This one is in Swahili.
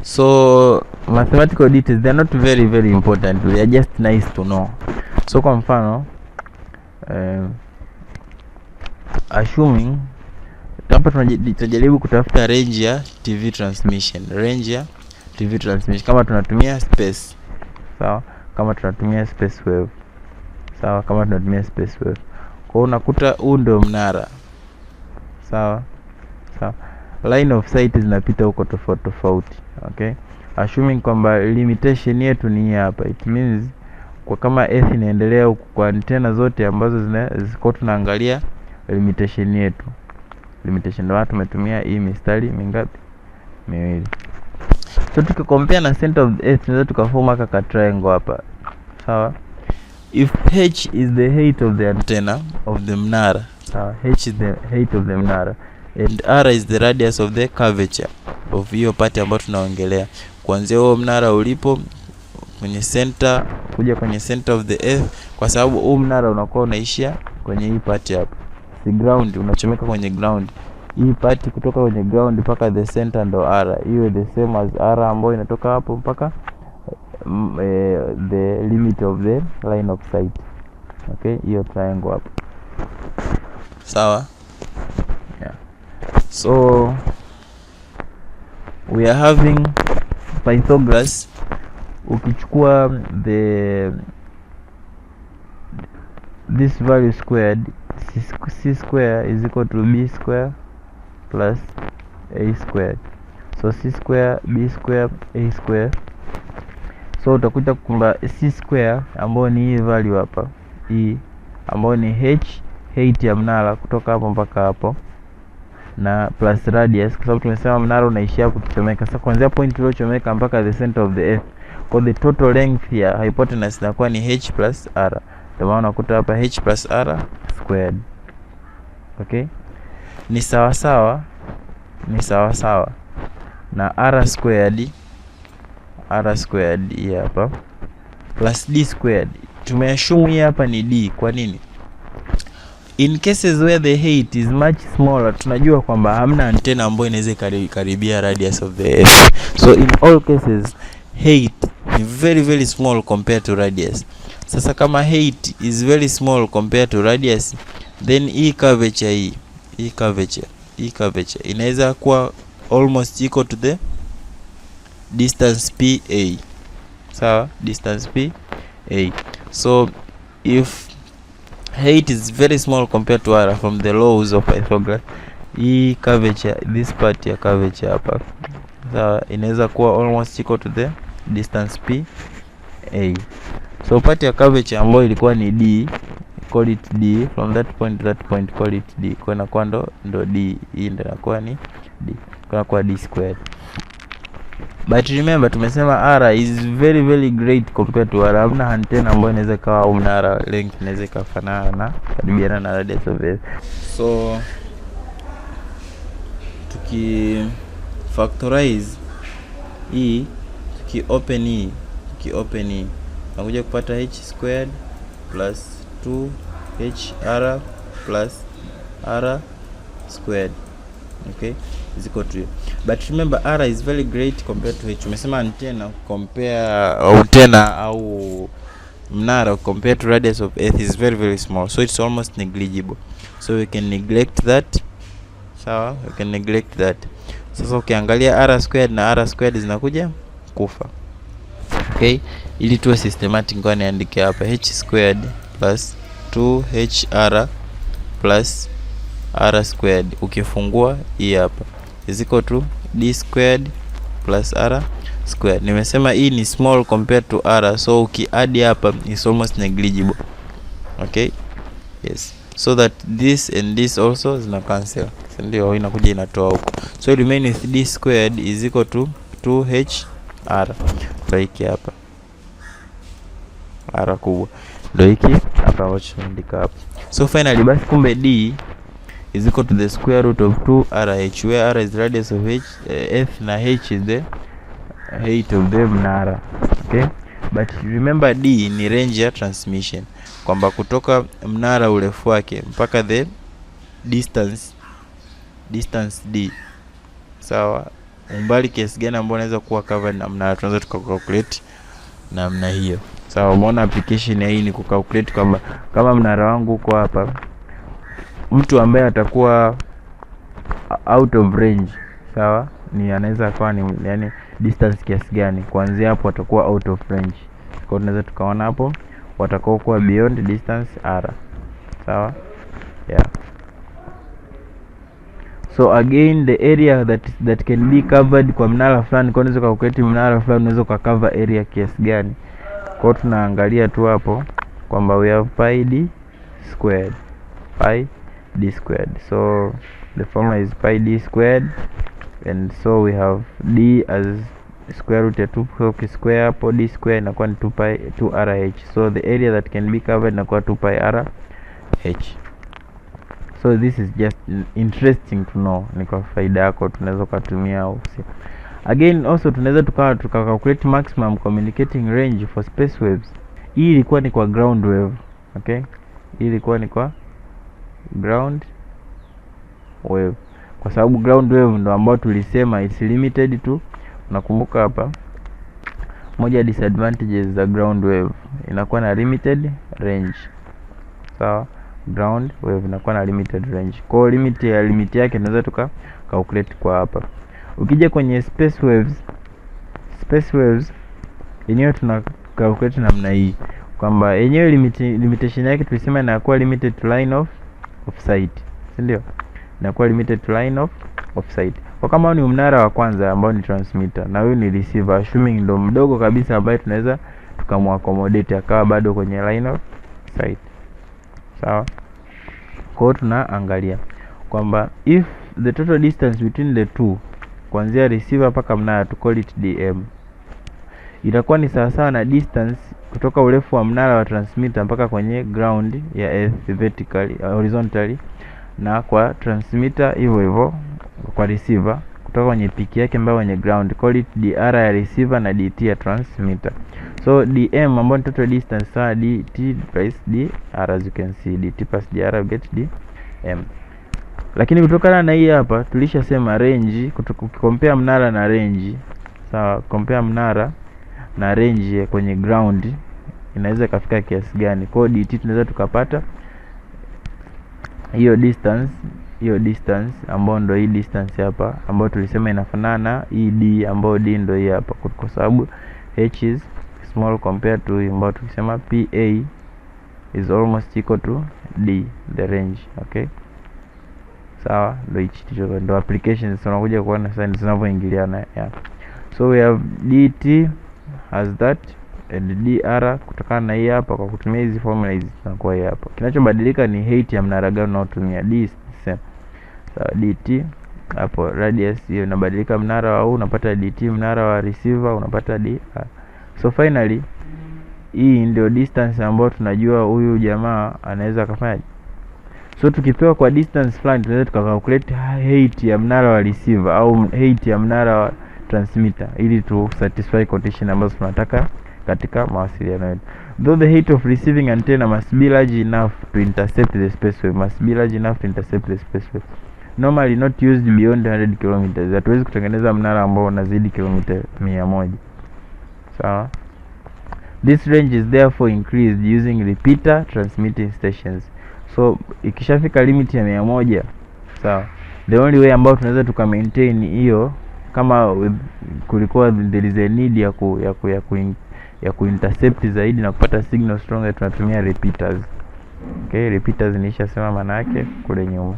So mathematical details, they are not very very important, they are just nice to know. So kwa mfano assuming hapa tutajaribu kutafuta range ya TV transmission, kama tunatumia space, sawa, kama tunatumia space wave, sawa, kama tunatumia space wave. Kwa unakuta huu ndio mnara, sawa, line of sight zinapita huko tofauti, okay. Assuming kwamba limitation yetu ni hapa, it means kwa kama earth inaendelea huku, kwa antena zote ambazo ziko tunaangalia limitation yetu. Limitation ndio tumetumia hii mistari mingapi? Miwili. So tukicompare na center of the earth, tunaweza tukaform aka triangle hapa, sawa. If h is the height of the antenna of the mnara, sawa, h is the height of the mnara and r is the radius of the curvature of hiyo part ambayo tunaongelea, kuanzia huo mnara ulipo kwenye center kuja kwenye center of the earth, kwa sababu huu mnara unakuwa unaishia kwenye hii part hapa, the ground, unachomeka kwenye ground. Hii part kutoka kwenye ground mpaka the center ndo r, iwe the same as r ambayo inatoka hapo mpaka the limit of the line of sight, okay, hiyo triangle hapo, sawa. Yeah. So we are having Pythagoras. Ukichukua this value squared, c square is equal to b square plus a squared. So c square, b square, a square. So utakuta kwamba c square ambayo ni hii value hapa, hii ambayo ni height ya mnara kutoka hapo mpaka hapo, na plus radius, kwa sababu tumesema mnara unaishia hapo kuchomeka. Sasa kuanzia point uliochomeka mpaka the center of the earth, kwa the total length ya hypotenuse inakuwa ni h plus r. Ndio maana unakuta hapa h plus r squared, okay. Ni sawa sawa na r squared hii hapa plus d squared. Tumeassume hii hapa ni d. Kwa nini? In cases where the height is much smaller, tunajua kwamba hamna antena ambayo inaweza karibia radius of the earth. So in all cases height ni very very small compared to radius. Sasa kama height is very small compared to radius, then hii curvature inaweza kuwa almost equal to the distance PA, sawa, distance PA. So if height is very small compared to r from the laws of Pythagoras, hii curvature, this part ya curvature hapa, sawa, inaweza kuwa almost equal to the distance PA. So part ya curvature ambayo ilikuwa ni d, call it d, from that point to that point call it d, kwa inakuwa ndo d, hii ndio inakuwa ni d, kwa inakuwa d squared. But remember tumesema r is very very great compared to r. Hamna antena ambayo inaweza kawa au mnara length inaweza kafanana na karibiana na radius of earth. So tuki factorize hii, tuki open hii, nakuja kupata h squared plus 2hr plus r squared, okay, is equal to. But remember r is very great compared to h. Tumesema antena au mnara compared to radius of earth is very very small, so it's almost negligible. So we can neglect that, sawa, we can neglect that. Sasa ukiangalia r squared na r squared zinakuja kufa, okay. Ili tuwe systematic, ngoja niandike hapa h squared plus 2hr plus r squared, ukifungua hii hapa is equal to d squared plus r squared. Nimesema hii ni small compared to r, so ukiadd hapa is almost negligible, okay, yes. So that this and this also zina cancel, ndio inakuja inatoa huko. So it remain with d squared is equal to 2hr, ndio hiki hapa r kubwa, ndio hiki hapa ambacho tumeandika hapa. So finally basi kumbe d is equal to the square root of 2rh, where r is radius of earth na h is the height of the mnara, okay. But remember d ni range ya transmission, kwamba kutoka mnara urefu wake mpaka the distance d, sawa, umbali kiasi gani ambao unaweza kuwa covered na mnara, tunaweza tukacalculate namna hiyo. Sawa, umeona application hii ni kucalculate kwamba kama mnara wangu uko hapa, mtu ambaye atakuwa out of range, sawa, ni anaweza akawa ni yani distance kiasi gani, kuanzia hapo atakuwa out of range. Kwa tunaweza tukaona hapo watakao kuwa beyond distance r. Sawa, yeah. So again the area that can be covered kwa mnara fulani, kwa unaweza calculate mnara fulani unaweza cover area kiasi gani. Kwa tunaangalia tu hapo kwamba we have pi d squared, pi d squared. So the formula is pi d squared, and so we have d as square root ya 2 square, hapo d square inakuwa ni 2rh. So the area that can be covered inakuwa 2πrh. So this is just interesting to know, ni kwa faida yako, tunaweza kutumia au si. Again also tunaweza tukacalculate maximum communicating range for space waves. Hii ilikuwa ni kwa ground wave, okay? Hii ilikuwa ni kwa ground wave, kwa sababu ground wave ndo ambao tulisema it's limited to, unakumbuka hapa moja disadvantages za ground wave, inakuwa na limited range. Sawa, ground wave inakuwa na limited range. Kwa limit yake tunaweza calculate kwa hapa. Ukija kwenye space waves yenyewe tuna calculate namna hii kwamba yenyewe limitation yake tulisema inakuwa limited to line of sight, si ndio? Inakuwa limited to line of sight. Kwa kama ni mnara wa kwanza ambao ni transmitter na huyu ni receiver, assuming ndo mdogo kabisa ambaye tunaweza tukamaccommodate akawa bado kwenye line of sight. Sawa, kwa tunaangalia kwamba if the total distance between the two, kuanzia receiver mpaka mnara, to call it dm, itakuwa ni sawasawa na distance kutoka urefu wa mnara wa transmitter mpaka kwenye ground ya earth vertically, horizontally, na kwa transmitter hivyo hivyo kwa receiver kutoka kwenye peak yake mpaka kwenye ground, call it dr ya receiver na dt ya transmitter. So dm ambayo ni total distance sawa dt plus dr, as you can see dt plus dr get dm. Lakini kutokana na hii hapa tulishasema range, ukikompare mnara na range, sawa, compare mnara na range kwenye ground inaweza kafika kiasi gani. Kwa dt tunaweza tukapata hiyo distance ambayo ndio hii distance hapa ambayo tulisema inafanana hii d ambayo d ndio hii hapa, kwa sababu h is small compared to ambayo tulisema pa is almost equal to d, the range. Okay, sawa, ndio hichi ndio applications tunakuja kuona sasa zinavyoingiliana. Yeah, so we have dt as that and dr kutokana na hii hapa, kwa kutumia hizi formula hizi tunakuwa hii hapa. Kinachobadilika ni height ya mnara gani unaotumia, d same. Sawa, dt hapo radius hiyo inabadilika, mnara wa unapata dt, mnara wa receiver unapata dr. So finally hii ndio distance ambayo tunajua huyu jamaa anaweza kufanya. So tukipewa kwa distance fulani tunaweza tukacalculate height ya mnara wa receiver au height ya mnara wa transmitter ili tu satisfy condition ambazo tunataka katika mawasiliano yetu. Though the height of receiving antenna must be large enough to intercept the space wave, normally not used beyond 100 km. Hatuwezi kutengeneza mnara ambao unazidi kilomita 100. Sawa, this range is therefore increased using repeater transmitting stations. So ikishafika limit ya 100, sawa, the only way ambao tunaweza tuka maintain hiyo, kama kulikuwa there is a need ya kuintercept zaidi na kupata signal stronger, tunatumia repeaters. Okay, repeaters nishasema maana yake kule nyuma.